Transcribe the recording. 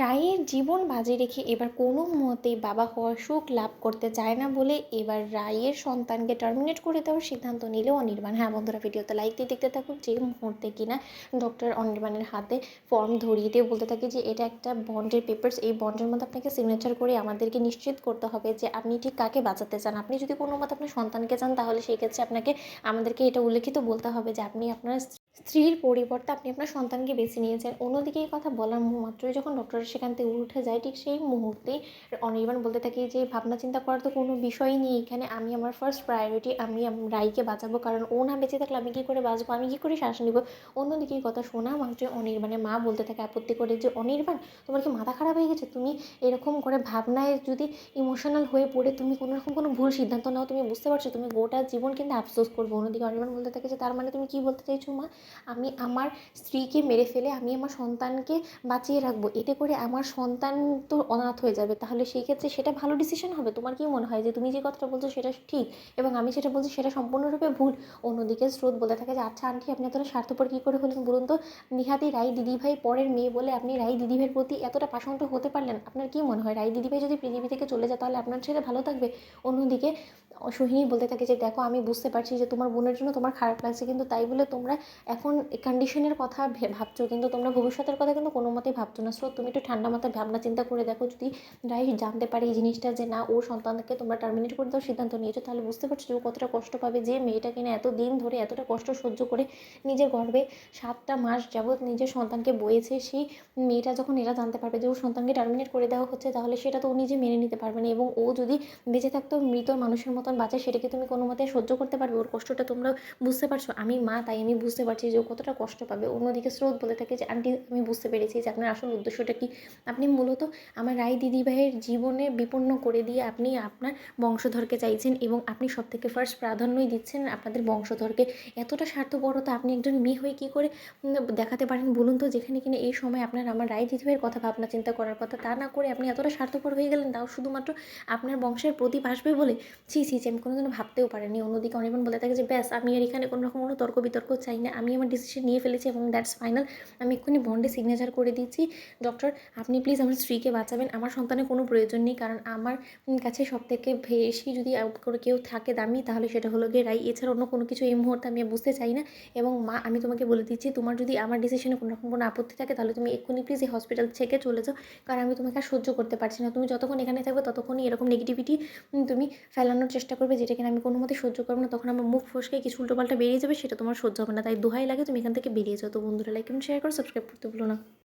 রায়ের জীবন বাজি রেখে এবার কোনো মতেই বাবা হওয়ার সুখ লাভ করতে চায় না বলে এবার রায়ের সন্তানকে টার্মিনেট করে দেওয়ার সিদ্ধান্ত নিল অনির্বাণ। হ্যাঁ বন্ধুরা, ভিডিওতে লাইক দিয়ে দেখতে থাকুন। যে মুহূর্তে কিনা ডক্টর অনির্বাণের হাতে ফর্ম ধরিয়ে দিয়ে বলতে থাকে যে এটা একটা বন্ডের পেপারস, এই বন্ডের মধ্যে আপনাকে সিগনেচার করে আমাদেরকে নিশ্চিত করতে হবে যে আপনি ঠিক কাকে বাঁচাতে চান। আপনি যদি কোনো মতে আপনার সন্তানকে চান তাহলে সেই ক্ষেত্রে আপনাকে আমাদেরকে এটা উল্লেখিত বলতে হবে যে আপনি আপনার স্ত্রীর পরিবর্তে আপনি আপনার সন্তানকে বেছে নিয়েছেন। অন্যদিকে এই কথা বলার মাত্রই যখন ডক্টর সেখান থেকে উঠে যায়, ঠিক সেই মুহূর্তেই অনির্বাণ বলতে থাকে যে ভাবনা চিন্তা করার তো কোনো বিষয়ই নেই এখানে। আমি আমার ফার্স্ট প্রায়োরিটি আমি রাইকে বাঁচাবো, কারণ ও না বেঁচে থাকলে আমি কী করে বাঁচবো, আমি কী করে শ্বাস নিব। অন্যদিকে এই কথা শোনা মাত্রই অনির্বাণের মা বলতে থাকে আপত্তি করে যে অনির্বাণ, তোমার কি মাথা খারাপ হয়ে গেছে? তুমি এরকম করে ভাবনায় যদি ইমোশনাল হয়ে পড়ে তুমি কোনো রকম কোনো ভুল সিদ্ধান্ত নাও, তুমি বুঝতে পারছো তুমি গোটা জীবন কিন্তু আফসোস করবো। অন্যদিকে অনির্বাণ বলতে থাকে যে তার মানে তুমি কী বলতে চাইছো মা, আমি আমার স্ত্রীকে মেরে ফেলে আমি আমার সন্তানকে বাঁচিয়ে রাখবো, এতে করে আমার সন্তান তো অনাথ হয়ে যাবে, তাহলে সেই ক্ষেত্রে সেটা ভালো ডিসিশন হবে? তোমার কি মনে হয় যে তুমি যে কথাটা বলছো সেটা ঠিক এবং আমি যেটা বলছি সেটা সম্পূর্ণরূপে ভুল? অন্যদিকে স্রোত বলে থাকে যে আচ্ছা আন্টি, আপনি এতটা স্বার্থপর কী করে হলেন বলুন তো? নিহাতি রাই দিদিভাই পরের মেয়ে বলে আপনি রাই দিদিভাইয়ের প্রতি এতটা পাষণ্ড হতে পারলেন? আপনার কি মনে হয় রাই দিদিভাই যদি পৃথিবী থেকে চলে যায় তাহলে আপনার ছেলে ভালো থাকবে? অন্যদিকে সোহিনী বলতে থাকে যে দেখো, আমি বুঝতে পারছি যে তোমার বোনের জন্য তোমার খারাপ লাগছে, কিন্তু তাই বলে তোমরা এখন কন্ডিশনের কথা ভাবছো, কিন্তু তোমরা ভবিষ্যতের কথা কিন্তু কোনো মতেই ভাবছো না। সো তুমি একটু ঠান্ডা মাথায় ভাবনা চিন্তা করে দেখো, যদি রাই জানতে পারে এই জিনিসটা যে না, ওর সন্তানকে তোমরা টার্মিনেট করে দেওয়ার সিদ্ধান্ত নিয়েছো, তাহলে বুঝতে পারছো যে ও কতটা কষ্ট পাবে। যে মেয়েটা কিনা এত দিন ধরে এতটা কষ্ট সহ্য করে নিজের গর্ভে 7টা মাস যাবৎ নিজের সন্তানকে বয়েছে, সেই মেয়েটা যখন এরা জানতে পারবে যে ওর সন্তানকে টার্মিনেট করে দেওয়া হচ্ছে, তাহলে সেটা তো ও নিজে মেনে নিতে পারবে না। এবং ও যদি বেঁচে থাকতেও মৃত মানুষের মতন বাঁচে, সেটাকে তুমি কোনো মতে সহ্য করতে পারবে? ওর কষ্টটা তোমরা বুঝতে পারছো? আমি মা, তাই আমি বুঝতে পারছি যে ও কতটা কষ্ট পাবে। অন্যদিকে স্রোত বলে থাকে যে আন্টি, আমি বুঝতে পেরেছি যে আপনার আসল উদ্দেশ্যটা কি। আপনি মূলত আমার রাই দিদিভাইয়ের জীবনে বিপন্ন করে দিয়ে আপনি আপনার বংশধরকে চাইছেন এবং আপনি সব থেকে ফার্স্ট প্রাধান্যই দিচ্ছেন আপনাদের বংশধরকে। এতটা স্বার্থপরতা আপনি একজন মেয়ে হয়ে কী করে দেখাতে পারেন বলুন তো? যেখানে কিনা এই সময় আপনার আমার রাই দিদিভাইয়ের কথা ভাবনা চিন্তা করার কথা, তা না করে আপনি এতটা স্বার্থপর হয়ে গেলেন, তাও শুধুমাত্র আপনার বংশের প্রদীপ আসবে বলে। ছি ছি ছি, আমি কোনোদিনও ভাবতেও পারিনি। অন্যদিকে অনির্বাণ বলে থাকে যে ব্যাস, আমি আর এখানে কোনো রকম কোনো তর্ক বিতর্ক চাই না, আমি আমার ডিসিশন নিয়ে ফেলেছি এবং দ্যাটস ফাইনাল। আমি এক্ষুনি বন্ডে সিগনেচার করে দিচ্ছি। ডক্টর, আপনি প্লিজ আমার স্ত্রীকে বাঁচাবেন। আমার সন্তানের কোনো প্রয়োজন নেই, কারণ আমার কাছে সব থেকে বেশি যদি কেউ থাকে দামি, তাহলে সেটা হলো গিয়ে রাই। এছাড়া অন্য কোনো কিছু এই মুহূর্তে আমি বুঝতে চাই না। এবং মা, আমি তোমাকে বলে দিচ্ছি, তোমার যদি আমার ডিসিশনে কোনো রকম কোনো আপত্তি থাকে তাহলে তুমি এক্ষুনি প্লিজ এই হসপিটাল থেকে চলে যাও, কারণ আমি তোমাকে আর সহ্য করতে পারছি না। তুমি যতক্ষণ এখানে থাকবে ততক্ষণই এরকম নেগেটিভিটি তুমি ফেলানোর চেষ্টা করবে, যেটা কিনা আমি কোনো মতে সহ্য করবো না। তখন আমার মুখ ফসকে কিছু উল্টোপাল্টা বেরিয়ে যাবে, সেটা তোমার সহ্য হবে না। তাই দোহাই লাগে তুমি এখান থেকে বেরিয়ে যাও। তো বন্ধুরা, লাইক এবং শেয়ার করো, সাবস্ক্রাইব করতে ভুলো না।